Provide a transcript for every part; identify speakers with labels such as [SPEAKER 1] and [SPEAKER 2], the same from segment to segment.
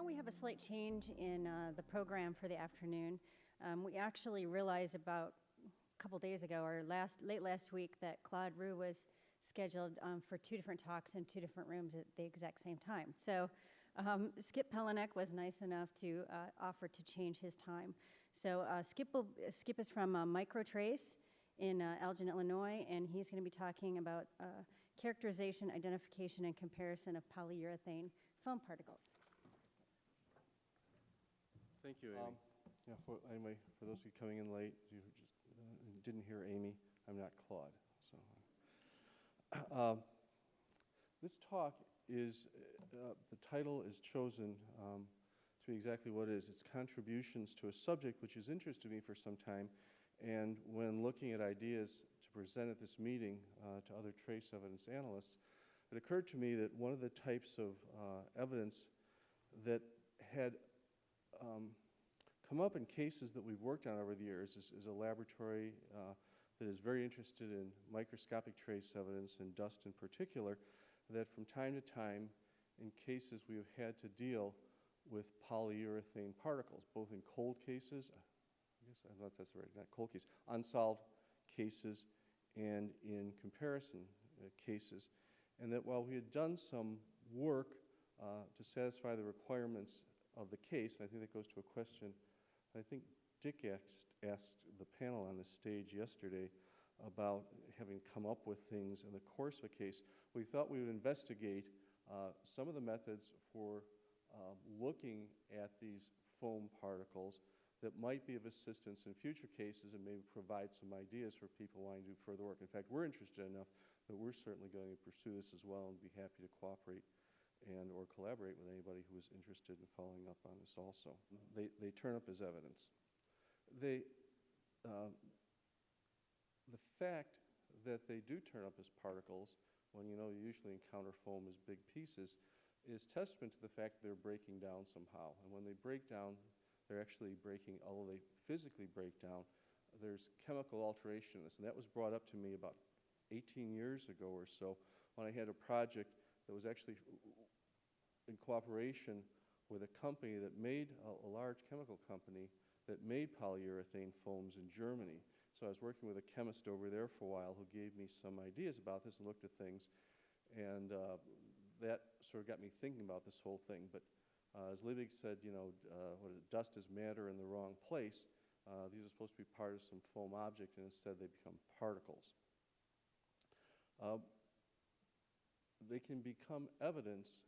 [SPEAKER 1] we have a slight change in the program for the afternoon. We actually realized about a couple days ago, or late last week, that Claude Roux was scheduled for 2 different talks in 2 different rooms at the exact same time. So Skip Palenik was nice enough to offer to change his time. So Skip is from Microtrace in Elgin, Illinois, and he's going to be talking about characterization, identification, and comparison of polyurethane foam particles.
[SPEAKER 2] Thank you, Amy. Anyway, for those of you coming in late, you just didn't hear Amy, I'm not Claude. So, this talk is, the title is chosen to be exactly what it is. It's contributions to a subject which has interested me for some time, and when looking at ideas to present at this meeting to other trace evidence analysts, it occurred to me that one of the types of evidence that had come up in cases that we've worked on over the years is a laboratory that is very interested in microscopic trace evidence, and dust in particular, that from time to time, in cases we have had to deal with polyurethane particles, both in cold cases, I guess I don't know if that's right, not cold cases, unsolved cases, and in comparison cases. And that while we had done some work to satisfy the requirements of the case, and I think that goes to a question I think Dick asked the panel on this stage yesterday about having come up with things in the course of a case, we thought we would investigate some of the methods for looking at these foam particles that might be of assistance in future cases and maybe provide some ideas for people wanting to do further work. In fact, we're interested enough that we're certainly going to pursue this as well and be happy to cooperate and or collaborate with anybody who is interested in following up on this also. They turn up as evidence. The fact that they do turn up as particles when you usually encounter foam as big pieces is testament to the fact that they're breaking down somehow. And when they break down, they're actually breaking, although they physically break down, there's chemical alteration in this. And that was brought up to me about 18 years ago or so when I had a project that was actually in cooperation with a company that made, a large chemical company that made polyurethane foams in Germany. So I was working with a chemist over there for a while who gave me some ideas about this and looked at things. And that sort of got me thinking about this whole thing. But as Liebig said, dust is matter in the wrong place. These are supposed to be part of some foam object, and instead they become particles. They can become evidence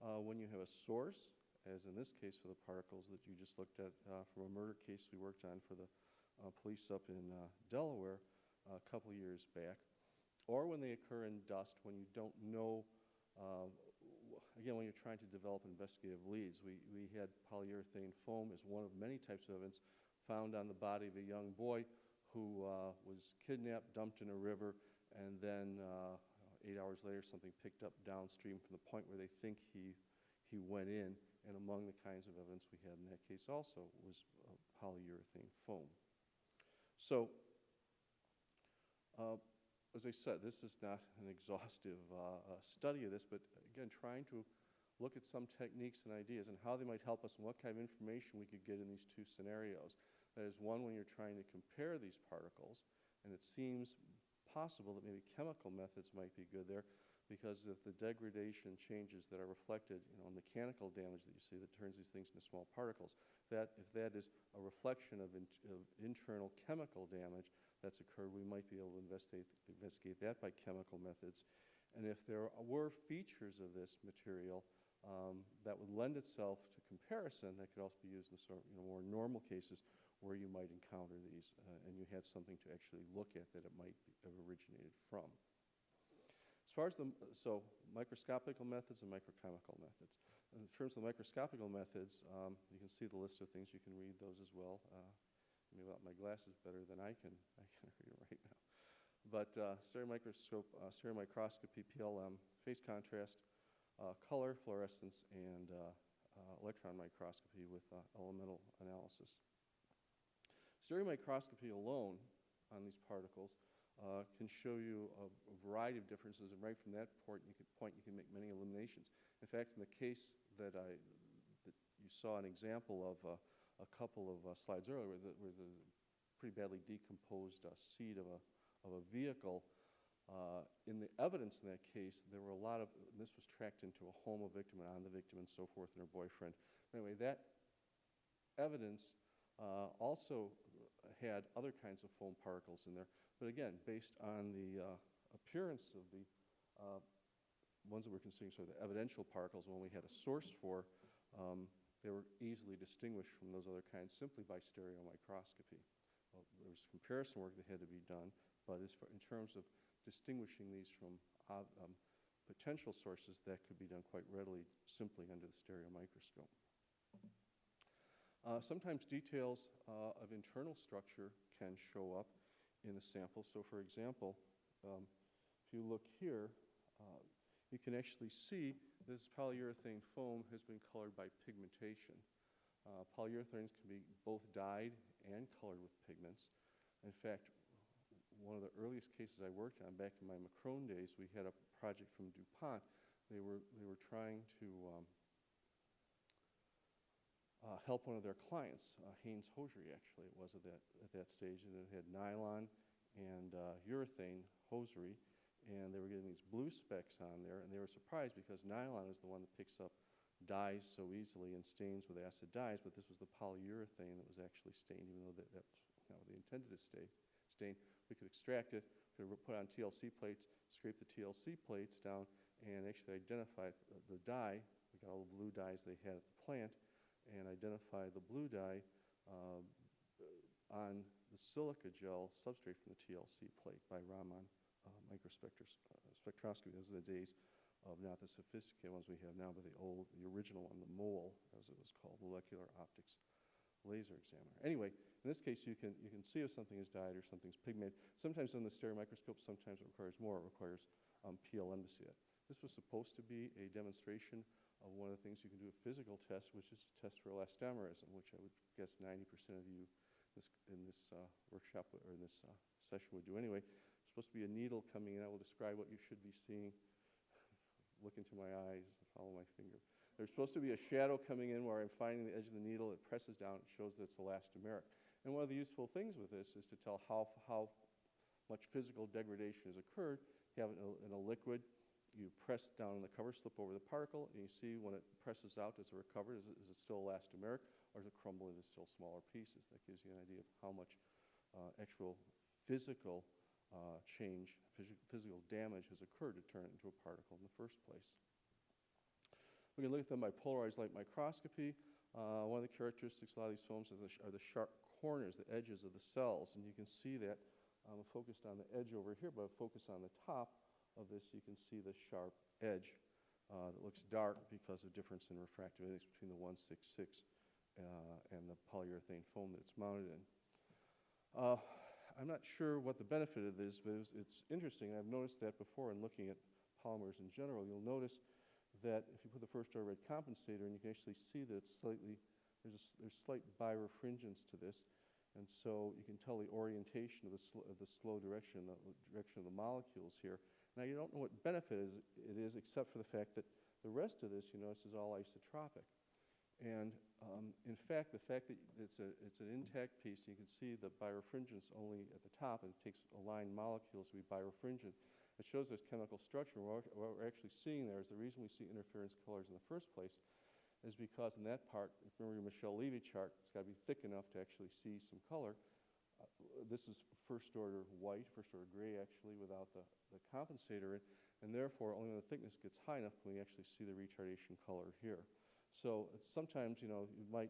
[SPEAKER 2] when you have a source, as in this case for the particles that you just looked at from a murder case we worked on for the police up in Delaware a couple years back, or when they occur in dust when you don't know, again, when you're trying to develop investigative leads. We had polyurethane foam as one of many types of evidence found on the body of a young boy who was kidnapped, dumped in a river, and then 8 hours later, something picked up downstream from the point where they think he went in, and among the kinds of evidence we had in that case also was polyurethane foam. So, as I said, this is not an exhaustive study of this, but again, trying to look at some techniques and ideas and how they might help us and what kind of information we could get in these 2 scenarios. That is, one, when you're trying to compare these particles, and it seems possible that maybe chemical methods might be good there, because if the degradation changes that are reflected, mechanical damage that you see that turns these things into small particles, that if that is a reflection of internal chemical damage that's occurred, we might be able to investigate that by chemical methods. And if there were features of this material that would lend itself to comparison, that could also be used in sort of more normal cases where you might encounter these, and you had something to actually look at that it might have originated from. As far as microscopical methods and microchemical methods. In terms of the microscopical methods, you can see the list of things. You can read those as well. Maybe without my glasses better than I can read it right now. But stereomicroscopy, PLM, phase contrast, color, fluorescence, and electron microscopy with elemental analysis. Stereomicroscopy alone on these particles can show you a variety of differences, and right from that point you can make many eliminations. In fact, in the case that saw an example of a couple of slides earlier where there's a pretty badly decomposed seat of a vehicle. In the evidence in that case, there were a lot of, this was tracked into a home of victim and on the victim and so forth and her boyfriend. Anyway, that evidence also had other kinds of foam particles in there, but again, based on the appearance of the ones that we're considering sort of the evidential particles, when we had a source for, they were easily distinguished from those other kinds simply by stereomicroscopy. Well, there was comparison work that had to be done, but in terms of distinguishing these from potential sources, that could be done quite readily simply under the stereo microscope. Sometimes details of internal structure can show up in the sample. So for example, if you look here, you can actually see this polyurethane foam has been colored by pigmentation. Polyurethanes can be both dyed and colored with pigments. In fact, one of the earliest cases I worked on back in my Macron days, we had a project from DuPont. They were trying to help one of their clients, Haynes Hosiery actually it was at that stage, and it had nylon and urethane hosiery, and they were getting these blue specks on there, and they were surprised because nylon is the one that picks up dyes so easily and stains with acid dyes, but this was the polyurethane that was actually stained, even though that was they intended to stain. We could extract it, could put on TLC plates, scrape the TLC plates down, and actually identify the dye. We got all the blue dyes they had at the plant, and identify the blue dye on the silica gel substrate from the TLC plate by Raman microspectroscopy. Those are the days of not the sophisticated ones we have now, but the original one, the MOLE, as it was called, molecular optics laser examiner. Anyway, in this case, you can see if something is dyed or something's pigmented. Sometimes on the stereo microscope, sometimes it requires more. It requires PLM to see it. This was supposed to be a demonstration of one of the things you can do a physical test, which is to test for elastomerism, which I would guess 90% of you in this workshop or in this session would do anyway. There's supposed to be a needle coming in. I will describe what you should be seeing. Look into my eyes, follow my finger. There's supposed to be a shadow coming in where I'm finding the edge of the needle. It presses down. It shows that it's elastomeric. And one of the useful things with this is to tell how much physical degradation has occurred. You have it in a liquid. You press down on the cover slip over the particle, and you see when it presses out, does it recover? Is it still elastomeric, or does it crumble into still smaller pieces? That gives you an idea of how much actual physical change, physical damage has occurred to turn it into a particle in the first place. We can look at them by polarized light microscopy. One of the characteristics of a lot of these films are the sharp corners, the edges of the cells, and you can see that. I'm focused on the edge over here, but if I focus on the top of this, you can see the sharp edge that looks dark because of difference in refractive index between the 166 and the polyurethane foam that it's mounted in. I'm not sure what the benefit of this is, but it's interesting. I've noticed that before in looking at polymers in general. You'll notice that if you put the first order red compensator, and you can actually see that it's slightly, there's slight birefringence to this, and so you can tell the orientation of the slow direction, the direction of the molecules here. Now you don't know what benefit it is except for the fact that the rest of this, you notice, is all isotropic. And in fact, the fact that it's an intact piece, you can see the birefringence only at the top, and it takes aligned molecules to be birefringent. It shows this chemical structure. What we're actually seeing there is the reason we see interference colors in the first place is because in that part, if you remember your Michel-Levy chart, it's got to be thick enough to actually see some color. This is first order white, first order gray actually, without the compensator in, and therefore only when the thickness gets high enough can we actually see the retardation color here. So sometimes, you might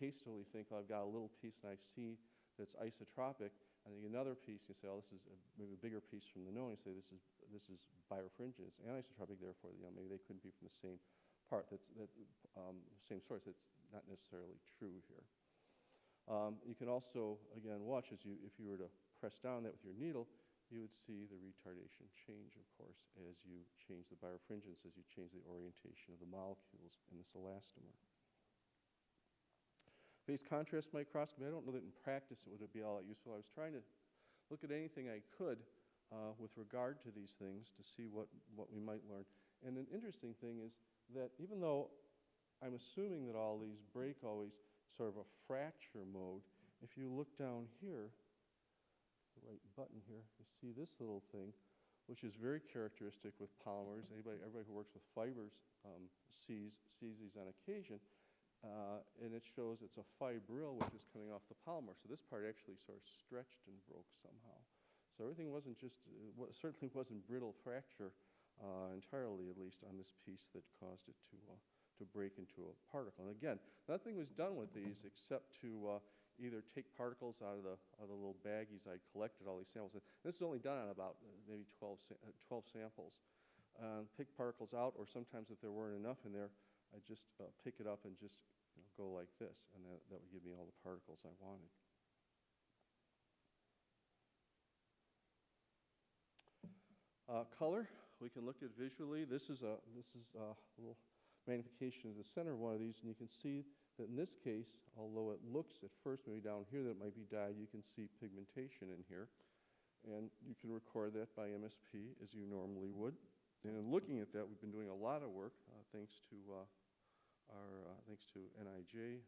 [SPEAKER 2] hastily think, oh, I've got a little piece and I see that it's isotropic, and then another piece, you say, oh, this is maybe a bigger piece from the known. You say, this is birefringent. It's anisotropic, therefore, maybe they couldn't be from the same part. Same source. That's not necessarily true here. You can also, again, watch if you were to press down that with your needle, you would see the retardation change, of course, as you change the birefringence, as you change the orientation of the molecules in this elastomer. Phase contrast microscopy, I don't know that in practice it would be all that useful. I was trying to look at anything I could with regard to these things to see what we might learn. And an interesting thing is that even though I'm assuming that all these break always sort of a fracture mode. If you look down here, the right button here, you see this little thing, which is very characteristic with polymers. Everybody who works with fibers sees these on occasion. And it shows it's a fibril which is coming off the polymer. So this part actually sort of stretched and broke somehow. So everything wasn't just, certainly wasn't brittle fracture entirely, at least on this piece, that caused it to break into a particle. And again, nothing was done with these except to either take particles out of the little baggies I collected all these samples in. This is only done on about maybe 12 samples. Pick particles out, or sometimes if there weren't enough in there, I just pick it up and just go like this, and that would give me all the particles I wanted. Color, we can look at visually. This is a little magnification of the center of one of these, and you can see that in this case, although it looks at first maybe down here that it might be dyed, you can see pigmentation in here. And you can record that by MSP as you normally would. And in looking at that, we've been doing a lot of work thanks to NIJ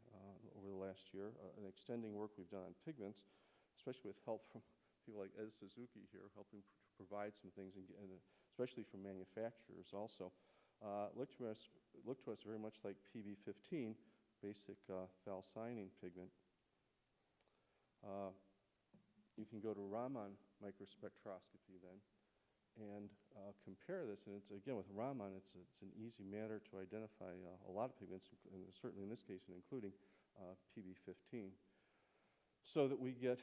[SPEAKER 2] over the last year, and extending work we've done on pigments, especially with help from people like Ed Suzuki here, helping provide some things, and especially from manufacturers also. Look to us very much like PB15, basic phthalcyanine pigment. You can go to Raman microspectroscopy then and compare this. And it's, again, with Raman, it's an easy matter to identify a lot of pigments, and certainly in this case, and including PB15. So that we get,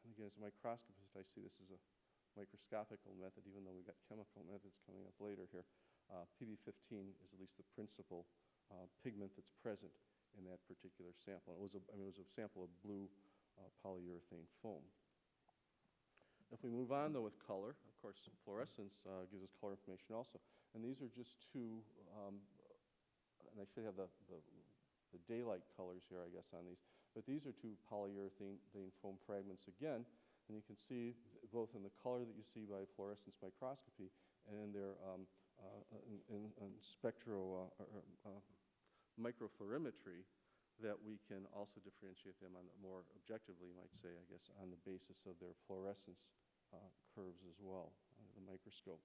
[SPEAKER 2] again, as a microscopist, I see this as a microscopical method, even though we've got chemical methods coming up later here. PB15 is at least the principal pigment that's present in that particular sample. And it was a sample of blue polyurethane foam. If we move on, though, with color, of course, fluorescence gives us color information also. And these are just two, and I should have the daylight colors here, I guess, on these. But these are two polyurethane foam fragments again. And you can see both in the color that you see by fluorescence microscopy and in their microfluorimetry, that we can also differentiate them on more objectively, you might say, I guess, on the basis of their fluorescence curves as well under the microscope.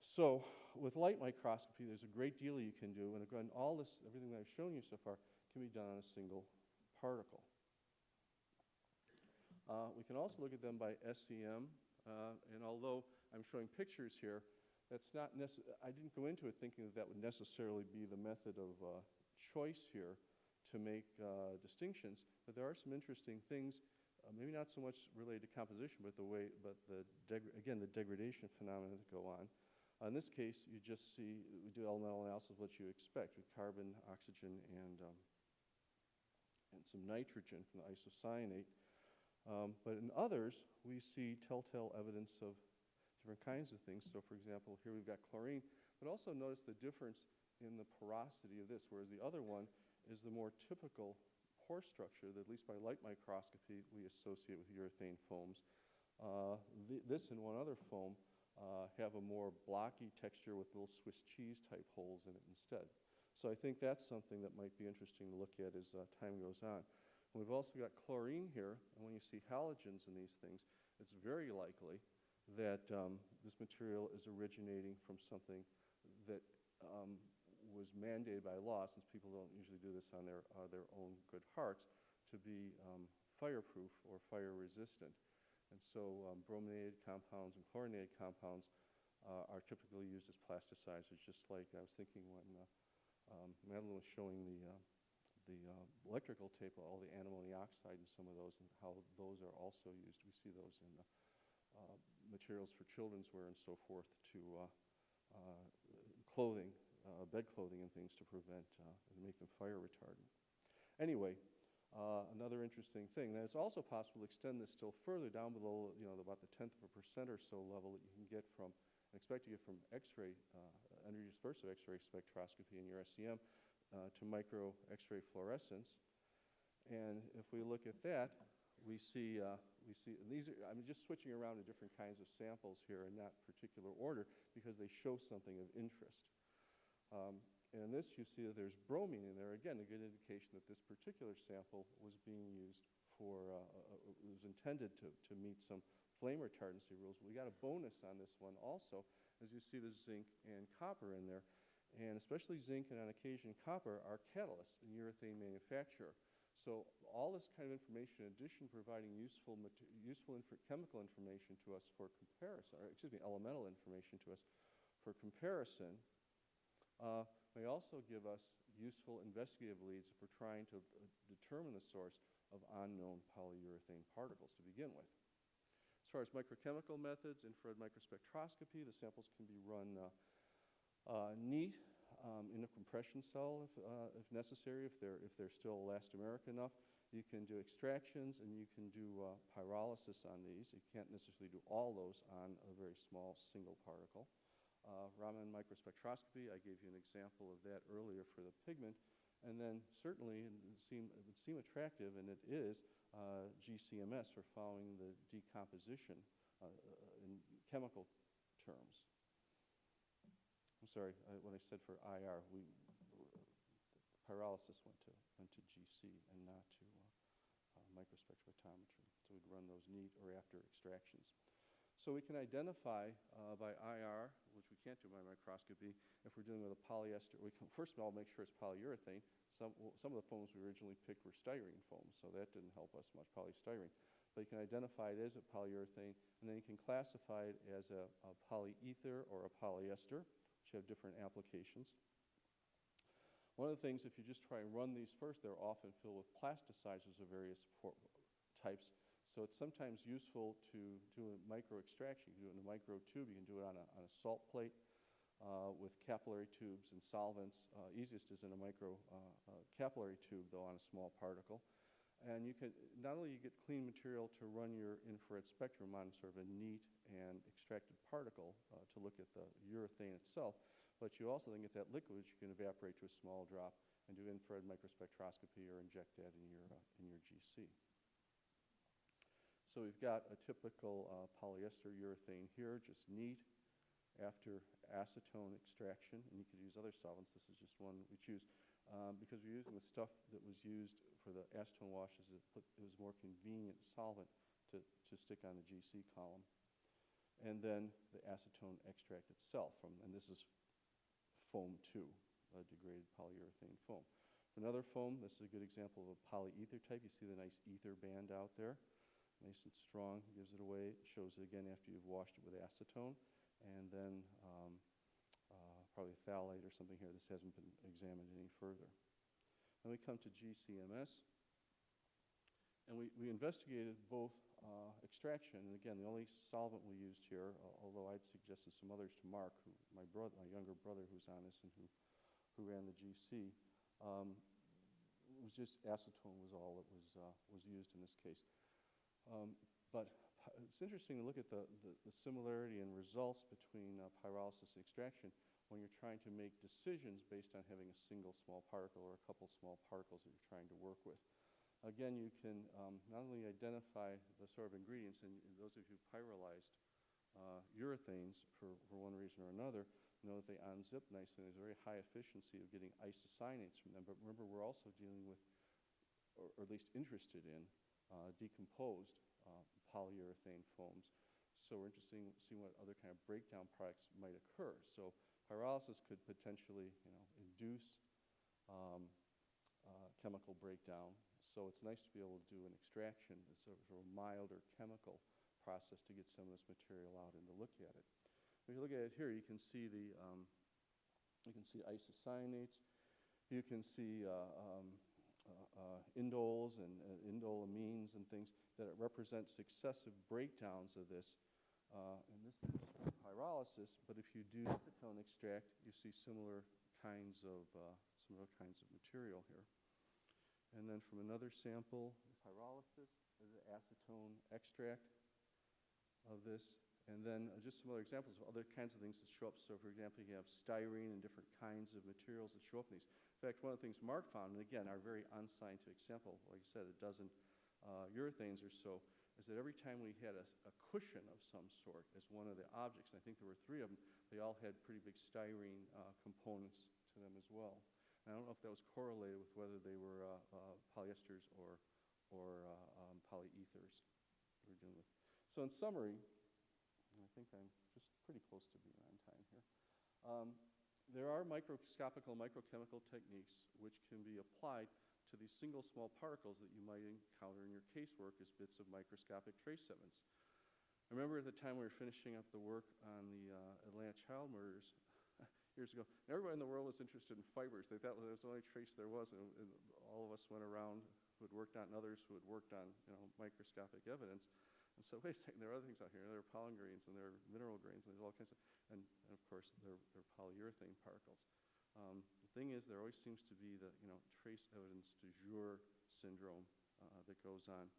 [SPEAKER 2] So with light microscopy, there's a great deal you can do, and again, everything that I've shown you so far can be done on a single particle. We can also look at them by SEM, and although I'm showing pictures here, that's not I didn't go into it thinking that would necessarily be the method of choice here to make distinctions, but there are some interesting things, maybe not so much related to composition, but again, the degradation phenomena that go on. In this case, you just see, we do elemental analysis of what you expect with carbon, oxygen, and some nitrogen from the isocyanate. But in others, we see telltale evidence of different kinds of things. So for example, here we've got chlorine, but also notice the difference in the porosity of this, whereas the other one is the more typical pore structure that, at least by light microscopy, we associate with urethane foams. This and one other foam have a more blocky texture with little Swiss cheese type holes in it instead. So I think that's something that might be interesting to look at as time goes on. And we've also got chlorine here, and when you see halogens in these things, it's very likely that this material is originating from something that was mandated by law, since people don't usually do this on their own good hearts, to be fireproof or fire resistant. And so brominated compounds and chlorinated compounds are typically used as plasticizers, just like I was thinking when Madeline was showing the electrical tape, all the antimony oxide and some of those, and how those are also used. We see those in materials for children's wear and so forth, to clothing, bed clothing and things, to prevent and make them fire retardant. Anyway, another interesting thing, that it's also possible to extend this still further down below, about the 1/10 of a percent or so level that you can get from, expect to get from X-ray, energy dispersive X-ray spectroscopy in your SEM to micro-XRF fluorescence. And if we look at that, we see, and these are, I'm just switching around to different kinds of samples here in that particular order because they show something of interest. And in this, you see that there's bromine in there. Again, a good indication that this particular sample was being used for, was intended to meet some flame retardancy rules. We got a bonus on this one also, as you see the zinc and copper in there. And especially zinc and on occasion copper are catalysts in urethane manufacture. So all this kind of information, in addition to providing useful chemical information to us for comparison, or excuse me, elemental information to us for comparison, may also give us useful investigative leads if we're trying to determine the source of unknown polyurethane particles to begin with. As far as microchemical methods, infrared microspectroscopy, the samples can be run neat in a compression cell if necessary, if they're still elastomeric enough. You can do extractions and you can do pyrolysis on these. You can't necessarily do all those on a very small single particle. Raman microspectroscopy, I gave you an example of that earlier for the pigment. And then certainly it would seem attractive, and it is, GCMS, for following the decomposition in chemical terms. I'm sorry, when I said for IR, pyrolysis went to GC and not to microspectrophotometry. So we'd run those neat or after extractions. So we can identify by IR, which we can't do by microscopy, if we're dealing with a polyester. We can first of all make sure it's polyurethane. Some of the foams we originally picked were styrene foams, so that didn't help us much, polystyrene. But you can identify it as a polyurethane, and then you can classify it as a polyether or a polyester, which have different applications. One of the things, if you just try and run these first, they're often filled with plasticizers of various types. So it's sometimes useful to do a micro extraction. You can do it in a micro tube. You can do it on a salt plate with capillary tubes and solvents. Easiest is in a micro capillary tube, though, on a small particle. And you can not only you get clean material to run your infrared spectrum on sort of a neat and extracted particle to look at the urethane itself, but you also then get that liquid which you can evaporate to a small drop and do infrared microspectroscopy or inject that in your GC. So we've got a typical polyester urethane here, just neat after acetone extraction, and you could use other solvents. This is just one we choose because we're using the stuff that was used for the acetone washes. It was more convenient solvent to stick on the GC column. And then the acetone extract itself, and this is foam 2, a degraded polyurethane foam. For another foam, this is a good example of a polyether type. You see the nice ether band out there. Nice and strong, gives it away. It shows it again after you've washed it with acetone. And then probably phthalate or something here. This hasn't been examined any further. Then we come to GCMS. And we investigated both extraction. And again, the only solvent we used here, although I'd suggested some others to Mark, my younger brother who's on this and who ran the GC, was just acetone was all that was used in this case. But it's interesting to look at the similarity in results between pyrolysis and extraction when you're trying to make decisions based on having a single small particle or a couple small particles that you're trying to work with. Again, you can not only identify the sort of ingredients, and those of you who pyrolyzed urethanes for one reason or another know that they unzip nicely. There's a very high efficiency of getting isocyanates from them. But remember, we're also dealing with, or at least interested in, decomposed polyurethane foams. So we're interested in seeing what other kind of breakdown products might occur. So pyrolysis could potentially, induce chemical breakdown. So it's nice to be able to do an extraction, a sort of a milder chemical process to get some of this material out and to look at it. If you look at it here, you can see isocyanates. You can see indoles and indolamines and things that represent successive breakdowns of this. And this is pyrolysis, but if you do acetone extract, you see similar kinds of material here. And then from another sample, pyrolysis, there's an acetone extract of this. And then just some other examples of other kinds of things that show up. So for example, you have styrene and different kinds of materials that show up in these. In fact, one of the things Mark found, and again, our very unscientific sample, like I said, a dozen urethanes or so, is that every time we had a cushion of some sort as one of the objects, and I think there were 3 of them, they all had pretty big styrene components to to them as well. And I don't know if that was correlated with whether they were polyesters or polyethers we were dealing with. So in summary, and I think I'm just pretty close to being on time here, there are microscopical, microchemical techniques which can be applied to these single small particles that you might encounter in your casework as bits of microscopic trace evidence. I remember at the time we were finishing up the work on the Atlanta child murders years ago, everybody in the world was interested in fibers. They thought that was the only trace there was, and all of us went around who had worked on, and others who had worked on microscopic evidence, and so wait a second, there are other things out here. There are pollen grains, and there are mineral grains, and there's all kinds of, and of course, there are polyurethane particles. The thing is, there always seems to be the trace evidence du jour syndrome that goes on,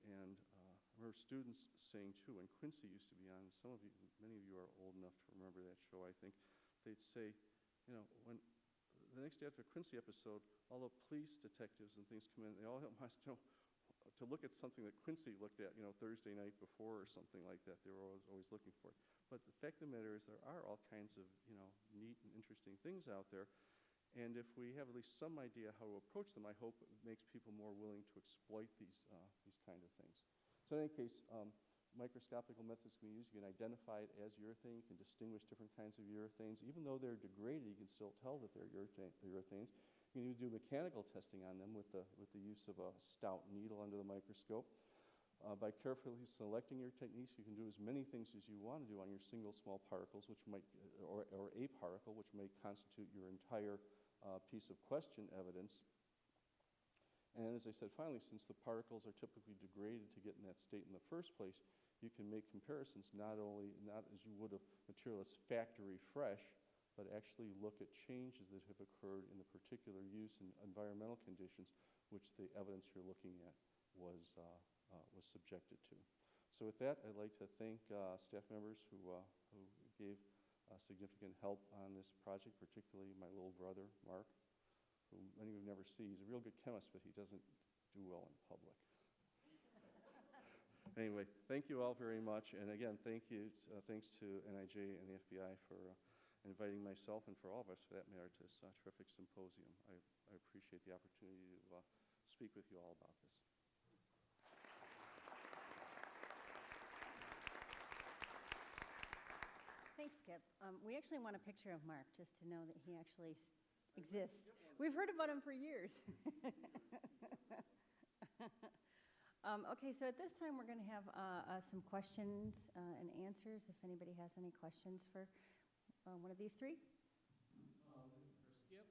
[SPEAKER 2] and I remember students saying too, when Quincy used to be on, many of you are old enough to remember that show, I think, they'd say, when the next day after a Quincy episode, all the police detectives and things come in, they all want us to look at something that Quincy looked at, Thursday night before or something like that. They were always looking for it. But the fact of the matter is there are all kinds of, neat and interesting things out there. And if we have at least some idea how to approach them, I hope it makes people more willing to exploit these kind of things. So in any case, microscopical methods can be used. You can identify it as urethane. You can distinguish different kinds of urethanes. Even though they're degraded, you can still tell that they're urethanes. You can even do mechanical testing on them with the use of a stout needle under the microscope. By carefully selecting your techniques, you can do as many things as you want to do on your single small particles, which might, or a particle, which may constitute your entire piece of question evidence. And as I said, finally, since the particles are typically degraded to get in that state in the first place, you can make comparisons not as you would of material that's factory fresh, but actually look at changes that have occurred in the particular use and environmental conditions which the evidence you're looking at was subjected to. So with that, I'd like to thank staff members who gave significant help on this project, particularly my little brother, Mark, who many of you never see. He's a real good chemist, but he doesn't do well in public. Anyway, thank you all very much. And again, thanks to NIJ and the FBI for inviting myself and for all of us, for that matter, to this terrific symposium. I appreciate the opportunity to speak with you all about this.
[SPEAKER 1] Thanks, Skip. We actually want a picture of Mark, just to know that he actually exists. We've heard about him for years. Okay, so at this time we're going to have some questions and answers, if anybody has any questions for one of these three.
[SPEAKER 3] This is for Skip.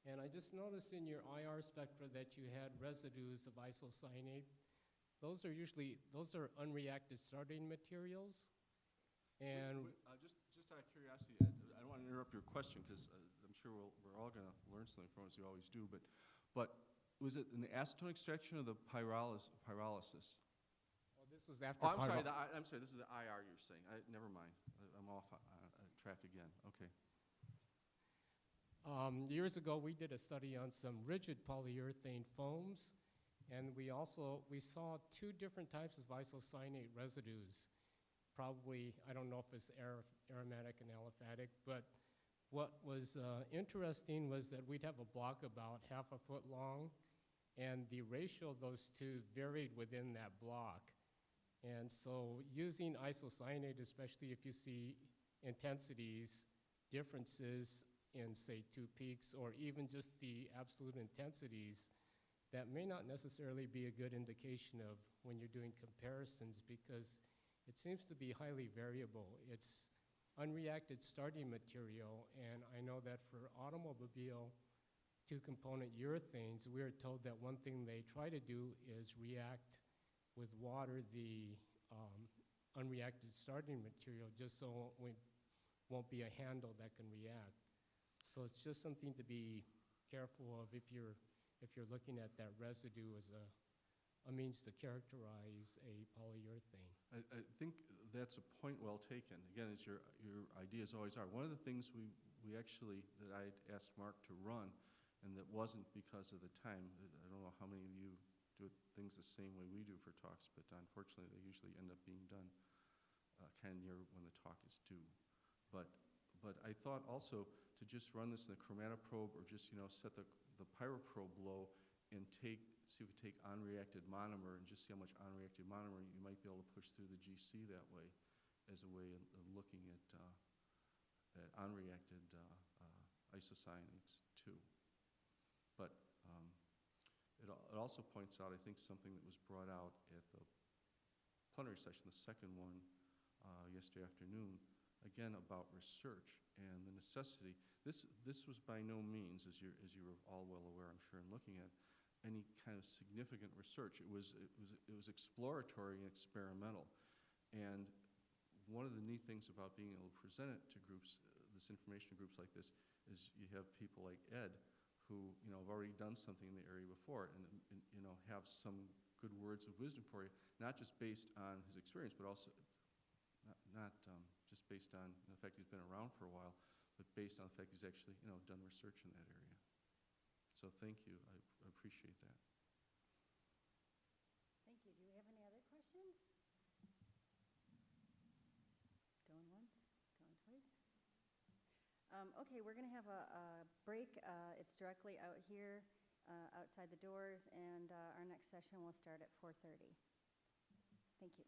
[SPEAKER 3] And I just noticed in your IR spectra that you had residues of isocyanate. Those are unreacted starting materials. And
[SPEAKER 2] just out of curiosity, I don't want to interrupt your question because I'm sure we're all going to learn something from it, as we always do. But was it in the acetone extraction or the pyrolysis?
[SPEAKER 3] Oh, this was after.
[SPEAKER 2] Oh, I'm sorry. This is the IR you're saying. Never mind. I'm off track again. Okay.
[SPEAKER 3] Years ago, we did a study on some rigid polyurethane foams, and we saw two different types of isocyanate residues. Probably, I don't know if it's aromatic and aliphatic, but what was interesting was that we'd have a block about 1/2 foot long, and the ratio of those two varied within that block. And so using isocyanate, especially if you see intensities, differences in, say, 2 peaks, or even just the absolute intensities, that may not necessarily be a good indication of when you're doing comparisons, because it seems to be highly variable. It's unreacted starting material, and I know that for automobile 2-component urethanes, we're told that one thing they try to do is react with water the unreacted starting material, just so it won't be a handle that can react. So it's just something to be careful of if you're looking at that residue as a means to characterize a polyurethane.
[SPEAKER 2] I think that's a point well taken. Again, as your ideas always are. One of the things that I asked Mark to run, and that wasn't because of the time. I don't know how many of you do things the same way we do for talks, but unfortunately they usually end up being done kind of near when the talk is due. But But I thought also to just run this in the chromatoprobe or just, set the pyroprobe low and see if we take unreacted monomer and just see how much unreacted monomer you might be able to push through the GC that way as a way of looking at unreacted isocyanates too. But it also points out, I think, something that was brought out at the plenary session, the second one yesterday afternoon, again about research and the necessity. This was by no means, as you were all well aware, I'm sure, in looking at any kind of significant research. It was exploratory and experimental. And one of the neat things about being able to present it to groups, this information to groups like this, is you have people like Ed who have already done something in the area before and have some good words of wisdom for you, not just based on his experience, but also not just based on the fact he's been around for a while, but based on the fact he's actually done research in that area. So thank you. I appreciate that.
[SPEAKER 1] Thank you. Do we have any other questions? Going once, going twice. Okay, we're going to have a break. It's directly out here, outside the doors, and our next session will start at 4:30. Thank you.